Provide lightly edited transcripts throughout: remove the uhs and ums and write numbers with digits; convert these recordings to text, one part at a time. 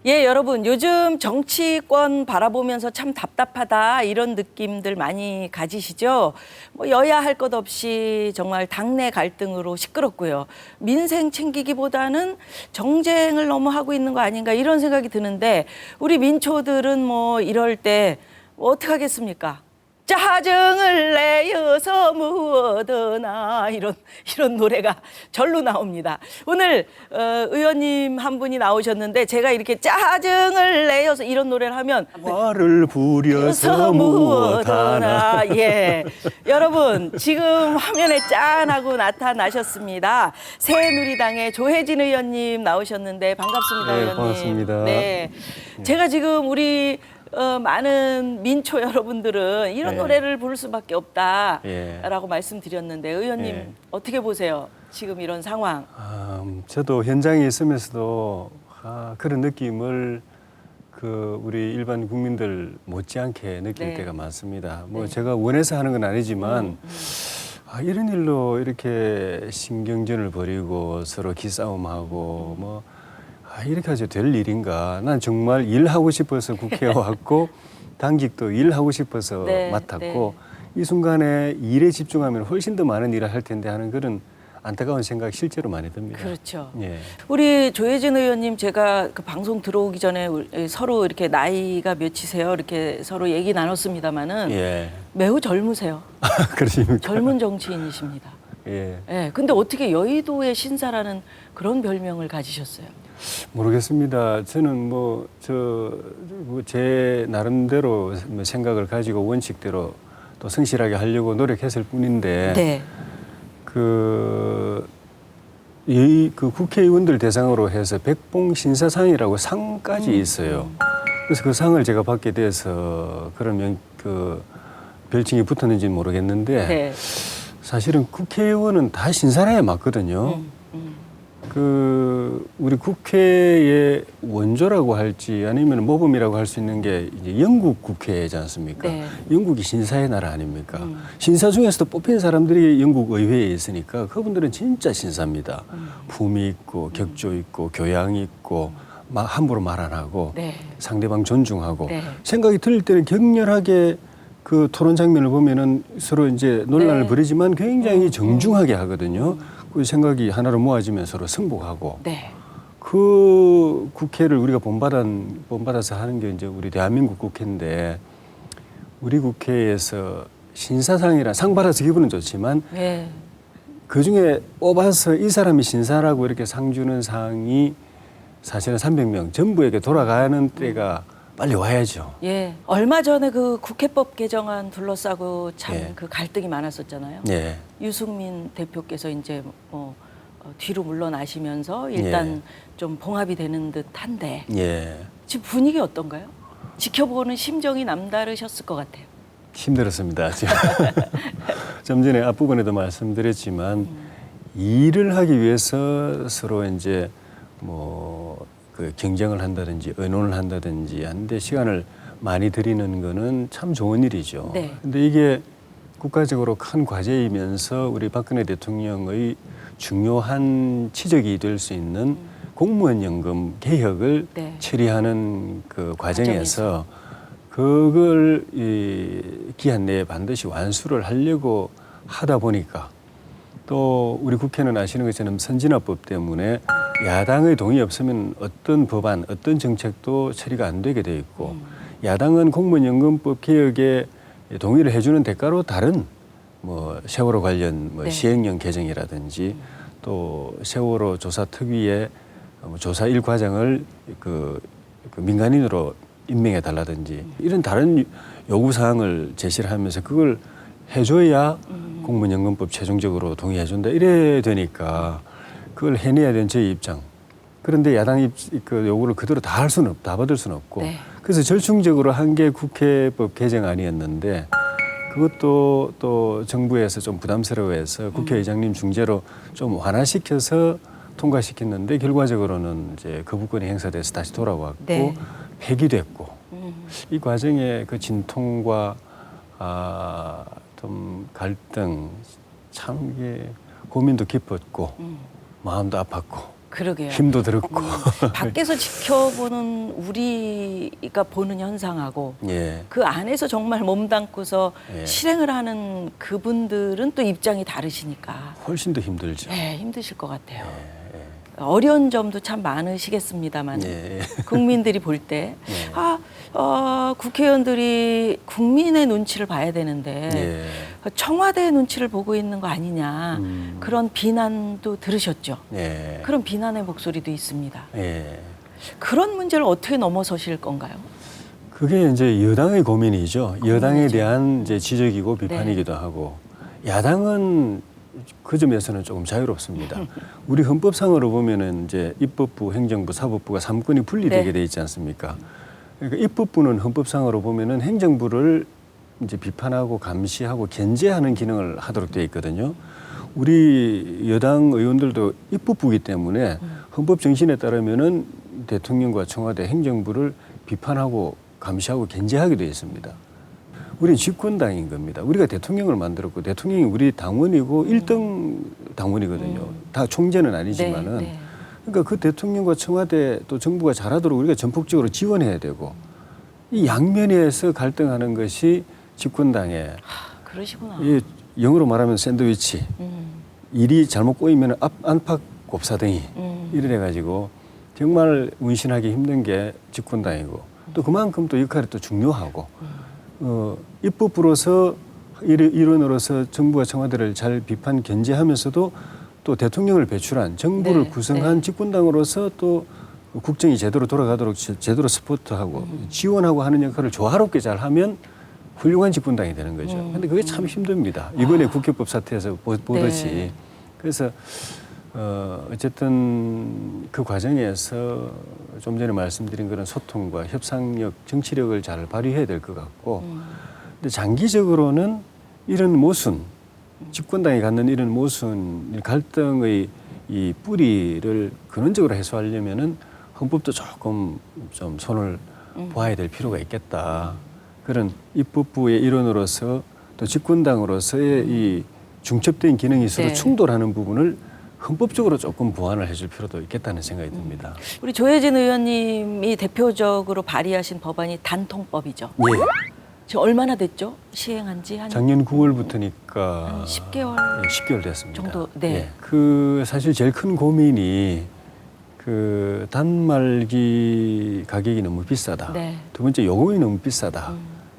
예, 여러분, 요즘 정치권 바라보면서 참 답답하다 이런 느낌들 많이 가지시죠? 뭐 여야 할 것 없이 정말 당내 갈등으로 시끄럽고요. 민생 챙기기보다는 정쟁을 너무 하고 있는 거 아닌가 이런 생각이 드는데 우리 민초들은 뭐 이럴 때 뭐 어떡하겠습니까? 짜증을 내어서 무엇하나 이런 노래가 절로 나옵니다. 오늘 의원님 한 분이 나오셨는데 제가 이렇게 짜증을 내어서 이런 노래를 하면 화를 부려서 무엇하나. 예, 여러분 지금 화면에 짠하고 나타나셨습니다. 새누리당의 조혜진 의원님 나오셨는데 반갑습니다. 네, 의원님. 반갑습니다. 네, 제가 지금 우리 많은 민초 여러분들은 이런 네. 노래를 부를 수밖에 없다라고 예. 말씀드렸는데 의원님 예. 어떻게 보세요? 지금 이런 상황. 저도 현장에 있으면서도 그런 느낌을 우리 일반 국민들 못지않게 느낄 네. 때가 많습니다. 뭐 네. 제가 원해서 하는 건 아니지만 이런 일로 이렇게 신경전을 벌이고 서로 기싸움하고 뭐 이렇게 해서 될 일인가. 난 정말 일하고 싶어서 국회에 왔고 당직도 일하고 싶어서 네, 맡았고 이 순간에 일에 집중하면 훨씬 더 많은 일을 할 텐데 하는 그런 안타까운 생각이 실제로 많이 듭니다. 그렇죠. 예. 우리 조혜진 의원님 제가 그 방송 들어오기 전에 서로 이렇게 나이가 몇이세요? 이렇게 서로 얘기 나눴습니다마는 예. 매우 젊으세요. 그러십니까? 젊은 정치인이십니다. 예. 예. 근데 어떻게 여의도의 신사라는 그런 별명을 가지셨어요? 모르겠습니다. 저는 제 나름대로 생각을 가지고 원칙대로 또 성실하게 하려고 노력했을 뿐인데 네. 그 국회의원들 대상으로 해서 백봉 신사상이라고 상까지 있어요. 그래서 그 상을 제가 받게 돼서 그러면 별칭이 붙었는지는 모르겠는데 네. 사실은 국회의원은 다 신사랑에 맞거든요. 우리 국회의 원조라고 할지 아니면 모범이라고 할 수 있는 게 이제 영국 국회이지 않습니까? 네. 영국이 신사의 나라 아닙니까? 신사 중에서도 뽑힌 사람들이 영국 의회에 있으니까 그분들은 진짜 신사입니다. 품위 있고 격조 있고 교양 있고 함부로 말 안 하고 네. 상대방 존중하고 네. 생각이 들릴 때는 격렬하게 그 토론 장면을 보면은 서로 이제 논란을 네. 벌이지만 굉장히 정중하게 하거든요. 그 생각이 하나로 모아지면 서로 승복하고 네. 그 국회를 우리가 본받아서 하는 게 이제 우리 대한민국 국회인데 우리 국회에서 신사상이라 상 받아서 기분은 좋지만 네. 그 중에 뽑아서 이 사람이 신사라고 이렇게 상 주는 상이 사실은 300명 전부에게 돌아가는 때가 빨리 와야죠. 예. 얼마 전에 그 국회법 개정안 둘러싸고 참 예. 그 갈등이 많았었잖아요. 네. 유승민 대표께서 이제 뒤로 물러나시면서 일단 좀 봉합이 되는 듯한데 예. 지금 분위기 어떤가요? 지켜보는 심정이 남다르셨을 것 같아요. 힘들었습니다. 좀 전에 앞부분에도 말씀드렸지만 일을 하기 위해서 서로 이제 경쟁을 한다든지 의논을 한다든지 하는데 시간을 많이 들이는 거는 참 좋은 일이죠. 네. 근데 이게 국가적으로 큰 과제이면서 우리 박근혜 대통령의 중요한 치적이 될 수 있는 공무원 연금 개혁을 네. 처리하는 그 과정에서 그걸 기한 내에 반드시 완수를 하려고 하다 보니까 또 우리 국회는 아시는 것처럼 선진화법 때문에 야당의 동의 없으면 어떤 법안, 어떤 정책도 처리가 안 되게 돼 있고 야당은 공무원연금법 개혁에 동의를 해주는 대가로 다른 세월호 관련 네. 시행령 개정이라든지 또 세월호 조사 특위의 조사 일과장을 그 민간인으로 임명해 달라든지 이런 다른 요구 사항을 제시를 하면서 그걸 해줘야 공무원연금법 최종적으로 동의해준다 이래 되니까 그걸 해내야 되는 제 입장. 그런데 야당 그 요구를 그대로 다 받을 수는 없고 네. 그래서 절충적으로 한 게 국회법 개정안이었는데 그것도 또 정부에서 좀 부담스러워해서 국회의장님 중재로 좀 완화시켜서 통과시켰는데 결과적으로는 이제 거부권이 행사돼서 다시 돌아왔고 네. 폐기됐고 이 과정에 그 진통과 좀 갈등 참 이게 고민도 깊었고 마음도 아팠고 그러게요. 힘도 들었고. 밖에서 지켜보는 우리가 보는 현상하고 예. 그 안에서 정말 몸담고서 예. 실행을 하는 그분들은 또 입장이 다르시니까 훨씬 더 힘들죠. 네, 힘드실 것 같아요. 어려운 점도 참 많으시겠습니다만 예. 국민들이 볼 때 국회의원들이 국민의 눈치를 봐야 되는데 예. 청와대의 눈치를 보고 있는 거 아니냐 그런 비난도 들으셨죠. 예. 그런 비난의 목소리도 있습니다. 예. 그런 문제를 어떻게 넘어서실 건가요? 그게 이제 여당의 고민이죠. 여당에 고민이죠. 대한 이제 지적이고 비판이기도 하고, 야당은 그 점에서는 조금 자유롭습니다. 우리 헌법상으로 보면은 이제 입법부, 행정부, 사법부가 3권이 분리되게 네. 돼 있지 않습니까? 그러니까 입법부는 헌법상으로 보면은 행정부를 이제 비판하고 감시하고 견제하는 기능을 하도록 되어 있거든요. 우리 여당 의원들도 입법부이기 때문에 헌법 정신에 따르면은 대통령과 청와대 행정부를 비판하고 감시하고 견제하게 되어 있습니다. 우리는 집권당인 겁니다. 우리가 대통령을 만들었고 대통령이 우리 당원이고 1등 당원이거든요. 다 총재는 아니지만은. 네, 네. 그러니까 그 대통령과 청와대 또 정부가 잘하도록 우리가 전폭적으로 지원해야 되고, 이 양면에서 갈등하는 것이 집권당의 그러시구나. 이 영어로 말하면 샌드위치. 일이 잘못 꼬이면 안팎 곱사등이 이래 가지고 정말 운신하기 힘든 게 집권당이고, 또 그만큼 또 역할이 또 중요하고 입법부로서 일원으로서 정부와 청와대를 잘 비판 견제하면서도 또 대통령을 배출한 정부를 네, 구성한 네. 집권당으로서 또 국정이 제대로 돌아가도록 제대로 서포트하고 지원하고 하는 역할을 조화롭게 잘하면 훌륭한 집권당이 되는 거죠. 근데 그게 참 힘듭니다. 이번에 국회법 사태에서 보듯이. 네. 그래서 어쨌든 그 과정에서 좀 전에 말씀드린 그런 소통과 협상력, 정치력을 잘 발휘해야 될 것 같고, 근데 장기적으로는 이런 모순, 집권당이 갖는 이런 모순, 갈등의 이 뿌리를 근원적으로 해소하려면은 헌법도 조금 좀 손을 봐야 될 필요가 있겠다. 그런 입법부의 일원으로서 또 집권당으로서의 이 중첩된 기능이 서로 네. 충돌하는 부분을 헌법적으로 조금 보완을 해줄 필요도 있겠다는 생각이 듭니다. 우리 조혜진 의원님이 대표적으로 발의하신 법안이 단통법이죠. 예. 지금 얼마나 됐죠? 시행한 지 한 작년 9월부터니까 한 10개월 10개월 됐습니다. 정도, 네. 예. 그 사실 제일 큰 고민이 그 단말기 가격이 너무 비싸다. 네. 두 번째 요금이 너무 비싸다.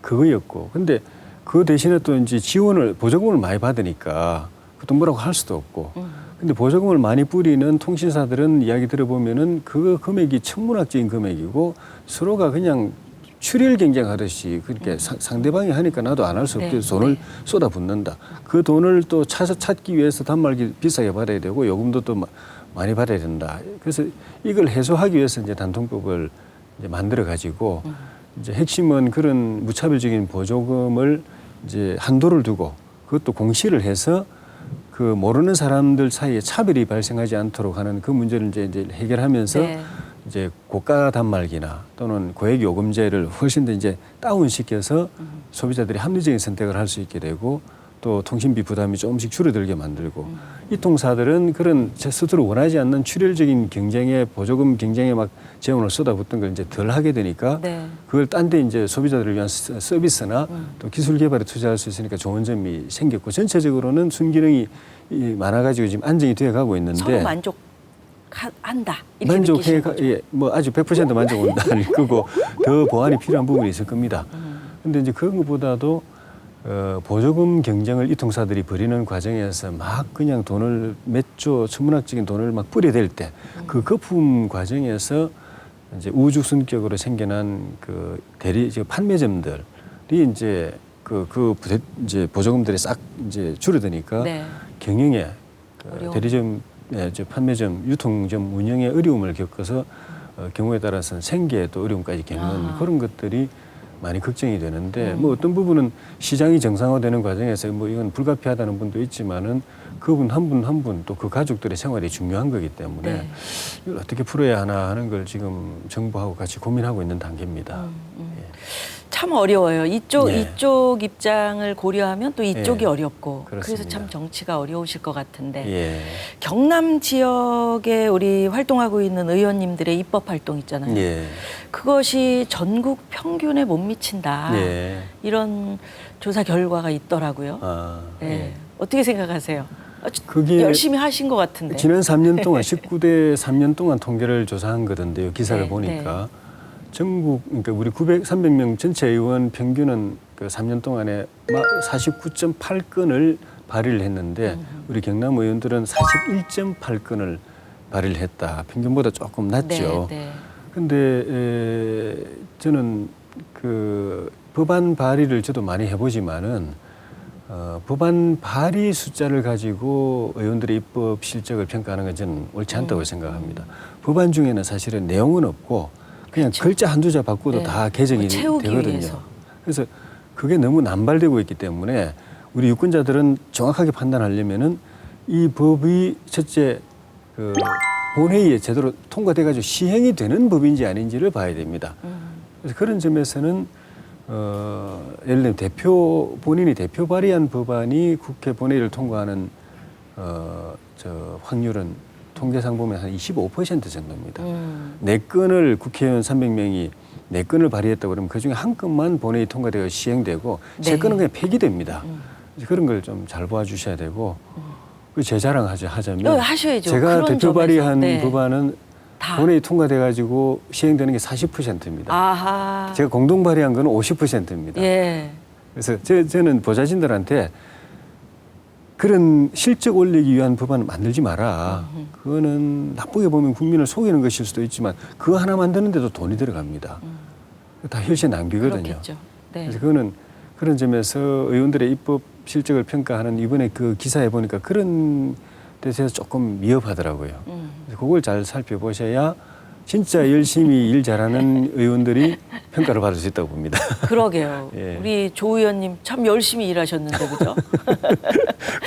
그거였고. 근데 그 대신에 또 이제 지원을 보조금을 많이 받으니까 그것도 뭐라고 할 수도 없고. 근데 보조금을 많이 뿌리는 통신사들은 이야기 들어보면은 그 금액이 천문학적인 금액이고 서로가 그냥 출혈 경쟁하듯이 그렇게 상대방이 하니까 나도 안 할 수 없게 네, 돈을 네. 쏟아붓는다. 그 돈을 또 찾기 위해서 단말기 비싸게 받아야 되고 요금도 또 많이 받아야 된다. 그래서 이걸 해소하기 위해서 이제 단통법을 이제 만들어 가지고 이제 핵심은 그런 무차별적인 보조금을 이제 한도를 두고 그것도 공시를 해서 그 모르는 사람들 사이에 차별이 발생하지 않도록 하는 그 문제를 이제 해결하면서 네. 이제 고가 단말기나 또는 고액 요금제를 훨씬 더 이제 다운시켜서 소비자들이 합리적인 선택을 할 수 있게 되고 또 통신비 부담이 조금씩 줄어들게 만들고 이 통사들은 그런 제 스스로 원하지 않는 출혈적인 경쟁에 보조금 경쟁에 막 재원을 쏟아붓던 걸 이제 덜 하게 되니까 네. 그걸 딴 데 이제 소비자들을 위한 서비스나 또 기술 개발에 투자할 수 있으니까 좋은 점이 생겼고 전체적으로는 순기능이 많아가지고 지금 안정이 되어 가고 있는데 서로 만족한다. 이렇게 만족해 느끼시는 거죠? 예, 뭐 아주 100% 만족은 아닐 거고 더 보완이 필요한 부분이 있을 겁니다. 근데 이제 그런 것보다도 보조금 경쟁을 이 통사들이 벌이는 과정에서 막 그냥 돈을 몇 조 천문학적인 돈을 막 뿌려댈 때 그 거품 과정에서 이제 우주 순격으로 생겨난 그 판매점들이 이제 이제 보조금들이 싹 이제 줄어드니까 네. 경영에 어려움. 대리점, 이제 판매점, 유통점 운영에 어려움을 겪어서 경우에 따라서는 생계에도 어려움까지 겪는 그런 것들이 많이 걱정이 되는데 뭐 어떤 부분은 시장이 정상화되는 과정에서 뭐 이건 불가피하다는 분도 있지만은 그분 한 분 한 분 또 그 가족들의 생활이 중요한 거기 때문에 네. 이걸 어떻게 풀어야 하나 하는 걸 지금 정부하고 같이 고민하고 있는 단계입니다. 참 어려워요. 이쪽 예. 이쪽 입장을 고려하면 또 이쪽이 예. 어렵고 그래서 그렇습니다. 참 정치가 어려우실 것 같은데 예. 경남 지역에 우리 활동하고 있는 의원님들의 입법 활동 있잖아요. 예. 그것이 전국 평균에 못 미친다. 예. 이런 조사 결과가 있더라고요. 아, 네. 예. 어떻게 생각하세요? 그게 열심히 하신 것 같은데. 지난 3년 동안 19대 3년 동안 통계를 조사한 거던데요. 기사를 네, 보니까 전국 그러니까 우리 300명 전체 의원 평균은 그 3년 동안에 49.8건을 발의를 했는데 우리 경남 의원들은 41.8건을 발의를 했다. 평균보다 조금 낮죠. 네, 네. 근데 저는 그 법안 발의를 저도 많이 해보지만은 법안 발의 숫자를 가지고 의원들의 입법 실적을 평가하는 건 저는 옳지 않다고 생각합니다. 법안 중에는 사실은 내용은 없고 그냥 그렇죠. 글자 한두 자 바꿔도 네. 다 개정이 채우기 되거든요. 위해서. 그래서 그게 너무 남발되고 있기 때문에 우리 유권자들은 정확하게 판단하려면은 이 법이 첫째 그 본회의에 제대로 통과돼가지고 시행이 되는 법인지 아닌지를 봐야 됩니다. 그래서 그런 점에서는 예를 들면 본인이 대표 발의한 법안이 국회 본회의를 통과하는 확률은 통계상 보면 한 25% 정도입니다. 네 건을 국회의원 300명이 네 건을 발의했다고 그러면 그중에 한 건만 본회의 통과되어 시행되고 세 네. 건은 그냥 폐기됩니다. 그런 걸 좀 잘 봐주셔야 되고 그 제 자랑 하자면 하셔야죠. 제가 그런 대표 점에서. 발의한 네. 법안은 다. 본회의 통과돼가지고 시행되는 게 40%입니다. 아하. 제가 공동 발의한 건 50%입니다. 예. 그래서 저는 보좌진들한테 그런 실적 올리기 위한 법안을 만들지 마라. 그거는 나쁘게 보면 국민을 속이는 것일 수도 있지만 그거 하나 만드는데도 돈이 들어갑니다. 다 혈세 낭비거든요. 그렇겠죠. 네. 그래서 그거는 그런 점에서 의원들의 입법 실적을 평가하는 이번에 그 기사에 보니까 그런 데서 조금 미흡하더라고요. 그래서 그걸 잘 살펴보셔야 진짜 열심히 일 잘하는 의원들이 평가를 받을 수 있다고 봅니다. 그러게요. 예. 우리 조 의원님 참 열심히 일하셨는데 그죠?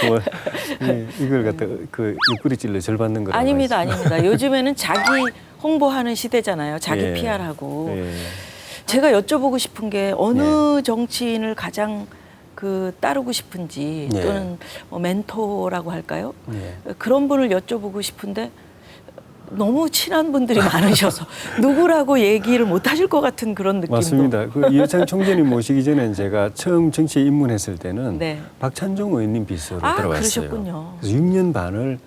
뭐, 이걸 갖다 그 옆구리 찔러 절 받는 거라고. 아닙니다, 아닙니다. 요즘에는 자기 홍보하는 시대잖아요. 자기 예. PR하고. 예. 제가 여쭤보고 싶은 게 어느 정치인을 가장 그 따르고 싶은지 예. 또는 멘토라고 할까요? 예. 그런 분을 여쭤보고 싶은데 너무 친한 분들이 많으셔서 누구라고 얘기를 못 하실 것 같은 그런 느낌도. 맞습니다. 그 이해창 총재님 모시기 전에 제가 처음 정치에 입문했을 때는 네. 박찬종 의원님 비서로 아, 들어왔어요. 그러셨군요. 그래서 6년 반을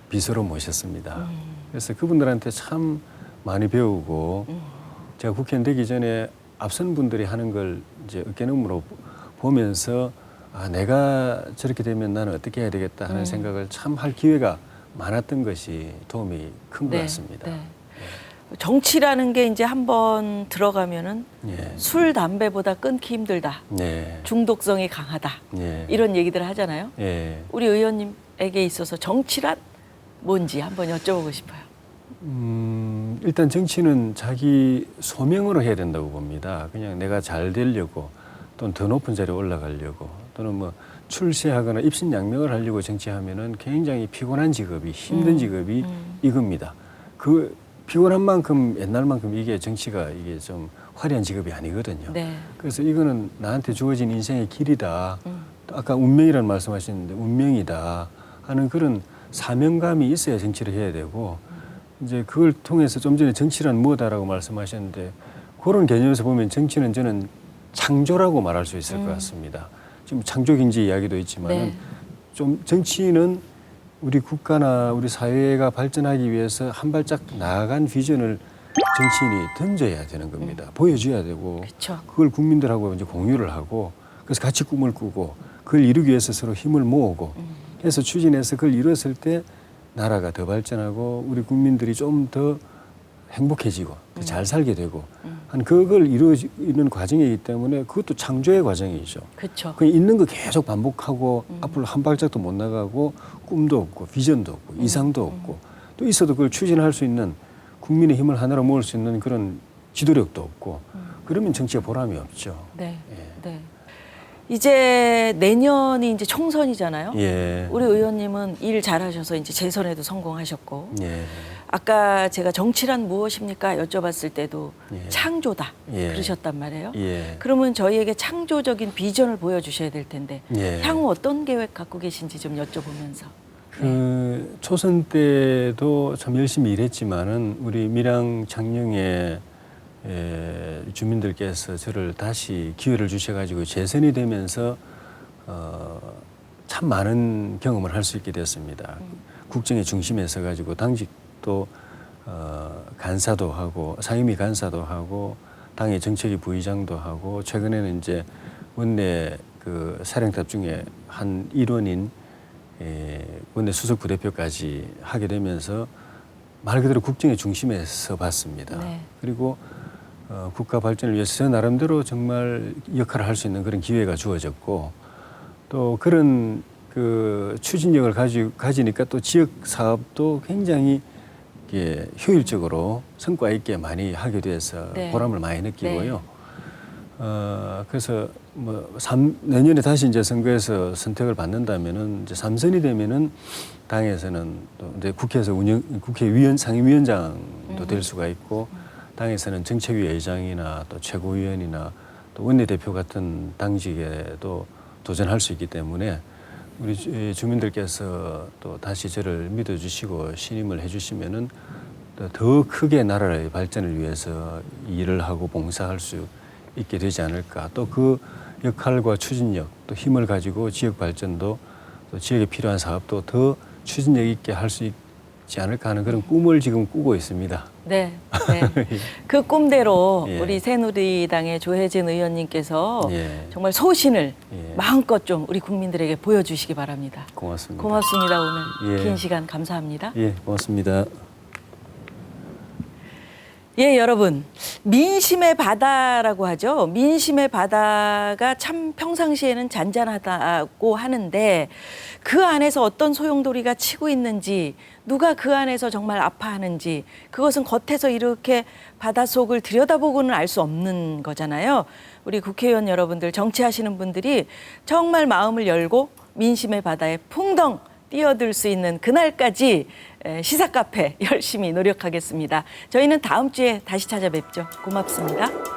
비서로 모셨습니다. 그래서 그분들한테 참 많이 배우고 제가 국회의원 되기 전에 앞선 분들이 하는 걸 이제 어깨너머로 보면서 아, 내가 저렇게 되면 나는 어떻게 해야 되겠다 하는 생각을 참 할 기회가 많았던 것이 도움이 큰 것 같습니다. 네. 정치라는 게 이제 한번 들어가면은 예. 술, 담배보다 끊기 힘들다. 네. 중독성이 강하다. 예. 이런 얘기들을 하잖아요. 예. 우리 의원님에게 있어서 정치란 뭔지 한번 여쭤보고 싶어요. 일단 정치는 자기 소명으로 해야 된다고 봅니다. 그냥 내가 잘 되려고 또는 더 높은 자리에 올라가려고 또는 뭐 출세하거나 입신양명을 하려고 정치하면은 굉장히 피곤한 직업이 힘든 직업이 이겁니다. 그 피곤한 만큼 옛날만큼 이게 정치가 이게 좀 화려한 직업이 아니거든요. 네. 그래서 이거는 나한테 주어진 인생의 길이다. 또 아까 운명이라는 말씀하셨는데 운명이다 하는 그런 사명감이 있어야 정치를 해야 되고 이제 그걸 통해서 좀 전에 정치란 뭐다라고 말씀하셨는데 그런 개념에서 보면 정치는 저는 창조라고 말할 수 있을 것 같습니다. 지금 창조 경제 이야기도 있지만은 네. 좀 정치는 우리 국가나 우리 사회가 발전하기 위해서 한 발짝 나아간 비전을 정치인이 던져야 되는 겁니다. 보여줘야 되고 그쵸. 그걸 국민들하고 이제 공유를 하고 그래서 같이 꿈을 꾸고 그걸 이루기 위해서 서로 힘을 모으고 해서 추진해서 그걸 이뤘을 때 나라가 더 발전하고 우리 국민들이 좀 더 행복해지고 더 잘 살게 되고 한 그걸 이루어지는 과정이기 때문에 그것도 창조의 과정이죠. 그렇죠. 그냥 있는 거 계속 반복하고 앞으로 한 발짝도 못 나가고 꿈도 없고 비전도 없고 이상도 없고 또 있어도 그걸 추진할 수 있는 국민의 힘을 하나로 모을 수 있는 그런 지도력도 없고 그러면 정치에 보람이 없죠. 네. 예. 네. 이제 내년이 이제 총선이잖아요. 예. 우리 의원님은 일 잘하셔서 이제 재선에도 성공하셨고, 예. 아까 제가 정치란 무엇입니까 여쭤봤을 때도 예. 창조다 예. 그러셨단 말이에요. 예. 그러면 저희에게 창조적인 비전을 보여주셔야 될 텐데 예. 향후 어떤 계획 갖고 계신지 좀 여쭤보면서. 그 초선 때도 참 열심히 일했지만은 우리 밀양 창녕의 주민들께서 저를 다시 기회를 주셔가지고 재선이 되면서 참 많은 경험을 할 수 있게 됐습니다. 국정의 중심에 서가지고 당직도 간사도 하고 상임위 간사도 하고 당의 정책위 부의장도 하고 최근에는 이제 원내 그 사령탑 중에 한 일원인 원내 수석 부대표까지 하게 되면서 말 그대로 국정의 중심에 서 봤습니다. 네. 그리고 국가 발전을 위해서 저 나름대로 정말 역할을 할 수 있는 그런 기회가 주어졌고 또 그런 그 추진력을 가지니까 또 지역 사업도 굉장히 효율적으로 성과 있게 많이 하게 돼서 네. 보람을 많이 느끼고요. 그래서 뭐 내년에 다시 이제 선거에서 선택을 받는다면은 이제 3선이 되면은 당에서는 또 이제 국회에서 국회의원 상임위원장도 될 수가 있고 당에서는 정책위 의장이나 또 최고위원이나 또 원내대표 같은 당직에도 도전할 수 있기 때문에 우리 주민들께서 또 다시 저를 믿어주시고 신임을 해주시면은 더 크게 나라의 발전을 위해서 일을 하고 봉사할 수 있게 되지 않을까. 또 그 역할과 추진력, 또 힘을 가지고 지역 발전도 또 지역에 필요한 사업도 더 추진력 있게 할 수 있지 않을까 하는 그런 꿈을 지금 꾸고 있습니다. 네, 네. 그 꿈대로 예. 우리 새누리당의 조혜진 의원님께서 예. 정말 소신을 예. 마음껏 좀 우리 국민들에게 보여주시기 바랍니다. 고맙습니다. 고맙습니다. 오늘 예. 긴 시간 감사합니다. 예, 고맙습니다. 예, 여러분. 민심의 바다라고 하죠. 민심의 바다가 참 평상시에는 잔잔하다고 하는데 그 안에서 어떤 소용돌이가 치고 있는지 누가 그 안에서 정말 아파하는지 그것은 겉에서 이렇게 바닷속을 들여다보고는 알 수 없는 거잖아요. 우리 국회의원 여러분들, 정치하시는 분들이 정말 마음을 열고 민심의 바다에 풍덩 뛰어들 수 있는 그날까지 시사카페 열심히 노력하겠습니다. 저희는 다음 주에 다시 찾아뵙죠. 고맙습니다.